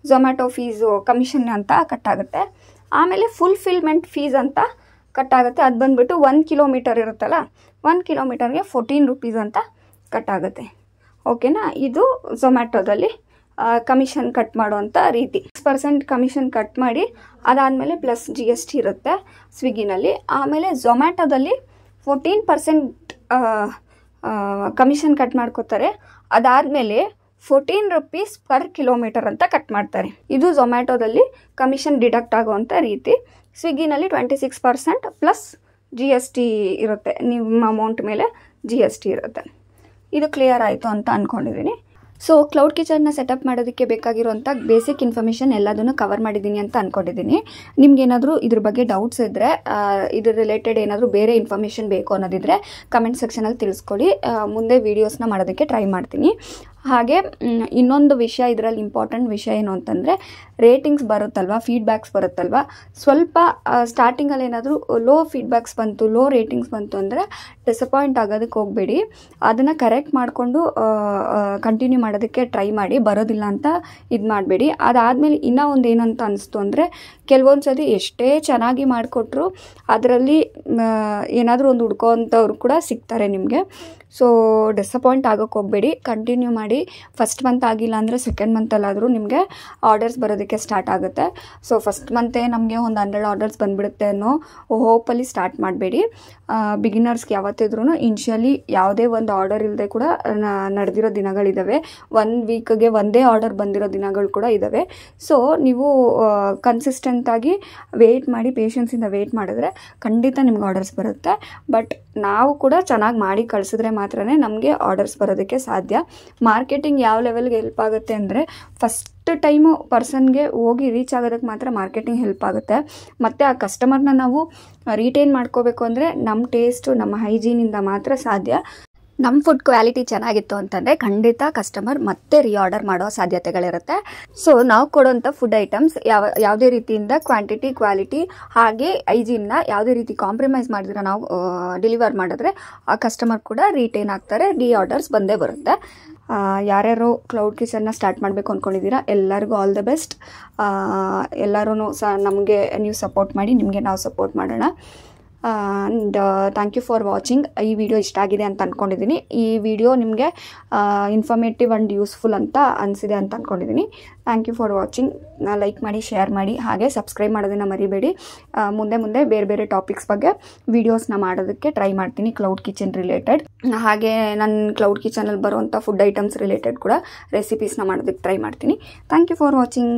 ಝೊಮ್ಯಾಟೊ ಫೀಸು ಕಮಿಷನ್ ಅಂತ ಕಟ್ಟಾಗುತ್ತೆ. ಆಮೇಲೆ ಫುಲ್ಫಿಲ್ಮೆಂಟ್ ಫೀಸ್ ಅಂತ ಕಟ್ಟಾಗುತ್ತೆ. ಅದು ಬಂದುಬಿಟ್ಟು 1 ಕಿಲೋಮೀಟರ್ ಇರುತ್ತಲ್ಲ, 1 ಕಿಲೋಮೀಟರ್ಗೆ 14 ರೂಪೀಸ್ ಅಂತ ಕಟ್ಟಾಗುತ್ತೆ. ಓಕೆನಾ, ಇದು ಝೊಮ್ಯಾಟೊದಲ್ಲಿ ಕಮಿಷನ್ ಕಟ್ ಮಾಡೋವಂಥ ರೀತಿ. 6% ಕಮಿಷನ್ ಕಟ್ ಮಾಡಿ ಅದಾದಮೇಲೆ ಪ್ಲಸ್ GST ಇರುತ್ತೆ ಸ್ವಿಗ್ಗಿನಲ್ಲಿ. ಆಮೇಲೆ ಝೊಮ್ಯಾಟೊದಲ್ಲಿ 14% ಕಮಿಷನ್ ಕಟ್ ಮಾಡ್ಕೋತಾರೆ. ಅದಾದಮೇಲೆ 14 ರೂಪೀಸ್ ಪರ್ ಕಿಲೋಮೀಟರ್ ಅಂತ ಕಟ್ ಮಾಡ್ತಾರೆ. ಇದು ಝೊಮ್ಯಾಟೊದಲ್ಲಿ ಕಮಿಷನ್ ಡಿಡಕ್ಟ್ ಆಗುವಂಥ ರೀತಿ. ಸ್ವಿಗ್ಗಿನಲ್ಲಿ 26% ಪ್ಲಸ್ GST ಇರುತ್ತೆ, ನಿಮ್ಮ ಅಮೌಂಟ್ ಮೇಲೆ GST ಇರುತ್ತೆ. ಇದು ಕ್ಲಿಯರ್ ಆಯಿತು ಅಂತ ಅಂದ್ಕೊಂಡಿದ್ದೀನಿ. ಸೊ ಕ್ಲೌಡ್ ಕಿಚನ್ನ ಸೆಟಪ್ ಮಾಡೋದಕ್ಕೆ ಬೇಕಾಗಿರುವಂಥ ಬೇಸಿಕ್ ಇನ್ಫಾರ್ಮೇಷನ್ ಎಲ್ಲದನ್ನು ಕವರ್ ಮಾಡಿದ್ದೀನಿ ಅಂತ ಅಂದ್ಕೊಂಡಿದ್ದೀನಿ. ನಿಮ್ಗೇನಾದರೂ ಇದ್ರ ಬಗ್ಗೆ ಡೌಟ್ಸ್ ಇದ್ದರೆ, ಇದ್ರ ರಿಲೇಟೆಡ್ ಏನಾದರೂ ಬೇರೆ ಇನ್ಫಾರ್ಮೇಷನ್ ಬೇಕು ಅನ್ನೋದಿದ್ದರೆ ಕಮೆಂಟ್ ಸೆಕ್ಷನಲ್ಲಿ ತಿಳಿಸ್ಕೊಡಿ. ಮುಂದೆ ವೀಡಿಯೋಸ್ನ ಮಾಡೋದಕ್ಕೆ ಟ್ರೈ ಮಾಡ್ತೀನಿ. ಹಾಗೆ ಇನ್ನೊಂದು ವಿಷಯ, ಇದರಲ್ಲಿ ಇಂಪಾರ್ಟೆಂಟ್ ವಿಷಯ ಏನು ಅಂತಂದರೆ, ರೇಟಿಂಗ್ಸ್ ಬರುತ್ತಲ್ವ, ಫೀಡ್ಬ್ಯಾಕ್ಸ್ ಬರುತ್ತಲ್ವ, ಸ್ವಲ್ಪ ಸ್ಟಾರ್ಟಿಂಗಲ್ಲಿ ಏನಾದರೂ ಲೋ ಫೀಡ್ಬ್ಯಾಕ್ಸ್ ಬಂತು, ಲೋ ರೇಟಿಂಗ್ಸ್ ಬಂತು ಅಂದರೆ ಡಿಸಪಾಯಿಂಟ್ ಆಗೋದಕ್ಕೆ ಹೋಗಬೇಡಿ. ಅದನ್ನು ಕರೆಕ್ಟ್ ಮಾಡಿಕೊಂಡು ಕಂಟಿನ್ಯೂ ಮಾಡೋದಕ್ಕೆ ಟ್ರೈ ಮಾಡಿ, ಬರೋದಿಲ್ಲ ಅಂತ ಇದು ಮಾಡಬೇಡಿ. ಅದಾದಮೇಲೆ ಇನ್ನೂ ಒಂದು ಏನಂತ ಅನಿಸ್ತು ಅಂದರೆ, ಕೆಲವೊಂದು ಸತಿ ಎಷ್ಟೇ ಚೆನ್ನಾಗಿ ಮಾಡಿಕೊಟ್ರು ಅದರಲ್ಲಿ ಏನಾದರೂ ಒಂದು ಹುಡ್ಕೋವಂಥವ್ರು ಕೂಡ ಸಿಗ್ತಾರೆ ನಿಮಗೆ. ಸೊ ಡಿಸಪಾಯಿಂಟ್ ಆಗೋಕ್ಕೆ ಹೋಗಬೇಡಿ, ಕಂಟಿನ್ಯೂ ಮಾಡಿ. ಫಸ್ಟ್ ಮಂತ್ ಆಗಿಲ್ಲ ಅಂದರೆ ಸೆಕೆಂಡ್ ಮಂತಲ್ಲಾದರೂ ನಿಮಗೆ ಆರ್ಡರ್ಸ್ ಬರೋದಕ್ಕೆ ಸ್ಟಾರ್ಟ್ ಆಗುತ್ತೆ. ಸೊ ಫಸ್ಟ್ ಮಂತೇ ನಮಗೆ ಒಂದು 100 ಆರ್ಡರ್ಸ್ ಬಂದುಬಿಡುತ್ತೆ ಅನ್ನೋ ಹೋಪಲ್ಲಿ ಸ್ಟಾರ್ಟ್ ಮಾಡಬೇಡಿ. ಬಿಗಿನರ್ಸ್ಗೆ ಯಾವತ್ತಿದ್ರೂ ಇನ್ಷಿಯಲಿ ಯಾವುದೇ ಒಂದು ಆರ್ಡರ್ ಇಲ್ಲದೆ ಕೂಡ ನಡೆದಿರೋ ದಿನಗಳಿದ್ದಾವೆ. 1 ವೀಕ್ಗೆ ಒಂದೇ ಆರ್ಡರ್ ಬಂದಿರೋ ದಿನಗಳು ಕೂಡ ಇದ್ದಾವೆ. ಸೊ ನೀವು ಕನ್ಸಿಸ್ಟೆಂಟಾಗಿ ವೆಯ್ಟ್ ಮಾಡಿ, ಪೇಷನ್ಸಿಂದ ವೆಯ್ಟ್ ಮಾಡಿದ್ರೆ ಖಂಡಿತ ನಿಮ್ಗೆ ಆರ್ಡರ್ಸ್ ಬರುತ್ತೆ. ಬಟ್ ನಾವು ಕೂಡ ಚೆನ್ನಾಗಿ ಮಾಡಿ ಕಳಿಸಿದ್ರೆ ಮಾತ್ರನೇ ನಮಗೆ ಆರ್ಡರ್ಸ್ ಬರೋದಕ್ಕೆ ಸಾಧ್ಯ. ಮಾರ್ಕೆಟಿಂಗ್ ಯಾವ ಲೆವೆಲ್ಗೆ ಹೆಲ್ಪ್ ಆಗುತ್ತೆ ಅಂದರೆ, ಫಸ್ಟ್ ಟೈಮು ಪರ್ಸನ್ಗೆ ಹೋಗಿ ರೀಚ್ ಆಗೋದಕ್ಕೆ ಮಾತ್ರ ಮಾರ್ಕೆಟಿಂಗ್ ಹೆಲ್ಪ್ ಆಗುತ್ತೆ. ಮತ್ತು ಆ ಕಸ್ಟಮರ್ನ ನಾವು ರಿಟೈನ್ ಮಾಡ್ಕೋಬೇಕು ಅಂದರೆ ನಮ್ಮ ಟೇಸ್ಟು, ನಮ್ಮ ಹೈಜೀನಿಂದ ಮಾತ್ರ ಸಾಧ್ಯ. ನಮ್ಮ ಫುಡ್ ಕ್ವಾಲಿಟಿ ಚೆನ್ನಾಗಿತ್ತು ಅಂತಂದರೆ ಖಂಡಿತ ಕಸ್ಟಮರ್ ಮತ್ತೆ ರೀಆರ್ಡರ್ ಮಾಡೋ ಸಾಧ್ಯತೆಗಳಿರುತ್ತೆ. ಸೊ ನಾವು ಕೊಡೋಂಥ ಫುಡ್ ಐಟಮ್ಸ್ ಯಾವುದೇ ರೀತಿಯಿಂದ ಕ್ವಾಂಟಿಟಿ, ಕ್ವಾಲಿಟಿ ಹಾಗೆ ಹೈಜೀನ್ನ ಯಾವುದೇ ರೀತಿ ಕಾಂಪ್ರಮೈಸ್ ಮಾಡಿದ್ರೆ ನಾವು ಡೆಲಿವರ್ ಮಾಡಿದ್ರೆ ಆ ಕಸ್ಟಮರ್ ಕೂಡ ರಿಟೈನ್ ಆಗ್ತಾರೆ, ರೀಆರ್ಡರ್ಸ್ ಬಂದೇ ಬರುತ್ತೆ. ಯಾರ್ಯಾರು ಕ್ಲೌಡ್ ಕಿಚನ್ನ ಸ್ಟಾರ್ಟ್ ಮಾಡಬೇಕು ಅಂದ್ಕೊಂಡಿದ್ದೀರಾ ಎಲ್ಲರಿಗೂ ಆಲ್ ದ ಬೆಸ್ಟ್. ಎಲ್ಲರೂ ನಮಗೆ ನೀವು ಸಪೋರ್ಟ್ ಮಾಡಿ, ನಿಮಗೆ ನಾವು ಸಪೋರ್ಟ್ ಮಾಡೋಣ. And thank you for watching. ಈ ವಿಡಿಯೋ ಇಷ್ಟ ಆಗಿದೆ ಅಂತ ಅಂದ್ಕೊಂಡಿದ್ದೀನಿ. ಈ ವಿಡಿಯೋ ನಿಮಗೆ ಇನ್ಫಾರ್ಮೇಟಿವ್ ಆ್ಯಂಡ್ ಯೂಸ್ಫುಲ್ ಅಂತ ಅನಿಸಿದೆ ಅಂತ ಅಂದ್ಕೊಂಡಿದ್ದೀನಿ. Thank you for watching. Like ಮಾಡಿ, ಶೇರ್ ಮಾಡಿ, ಹಾಗೆ ಸಬ್ಸ್ಕ್ರೈಬ್ ಮಾಡೋದನ್ನು ಮರಿಬೇಡಿ. ಮುಂದೆ ಬೇರೆ ಬೇರೆ ಟಾಪಿಕ್ಸ್ ಬಗ್ಗೆ ವಿಡಿಯೋಸ್ನ ಮಾಡೋದಕ್ಕೆ ಟ್ರೈ ಮಾಡ್ತೀನಿ, ಕ್ಲೌಡ್ ಕಿಚನ್ ರಿಲೇಟೆಡ್. ಹಾಗೆ ನನ್ನ ಕ್ಲೌಡ್ ಕಿಚನಲ್ಲಿ ಬರುವಂಥ ಫುಡ್ ಐಟಮ್ಸ್ ರಿಲೇಟೆಡ್ ಕೂಡ ರೆಸಿಪೀಸ್ನ ಮಾಡೋದಕ್ಕೆ ಟ್ರೈ ಮಾಡ್ತೀನಿ. Thank you for watching.